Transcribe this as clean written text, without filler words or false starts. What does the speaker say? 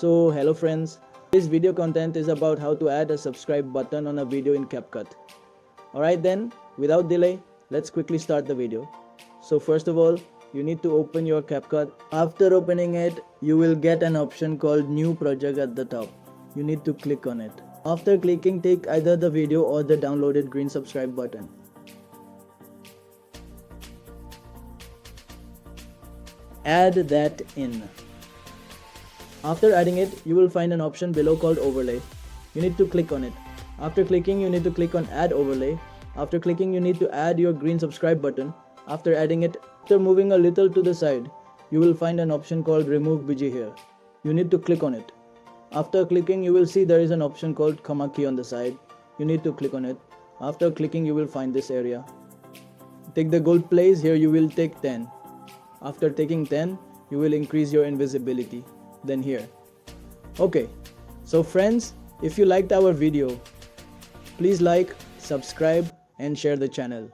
So hello friends, this video content is about how to add a subscribe button on a video in CapCut. Alright then, without delay, let's quickly start the video. So first of all, you need to open your CapCut. After opening it, you will get an option called new project at the top. You need to click on it. After clicking, take either the video or the downloaded green subscribe button. Add that in. After adding it, you will find an option below called overlay. You need to click on it. After clicking, you need to click on add overlay. After clicking, you need to add your green subscribe button. After adding it, after moving a little to the side, you will find an option called remove BG here. You need to click on it. After clicking, you will see there is an option called comma key on the side. You need to click on it. After clicking, you will find this area. Take the gold place, here you will take 10. After taking 10, you will increase your invisibility. Then here. Okay, so friends, if you liked our video, please like, subscribe and share the channel.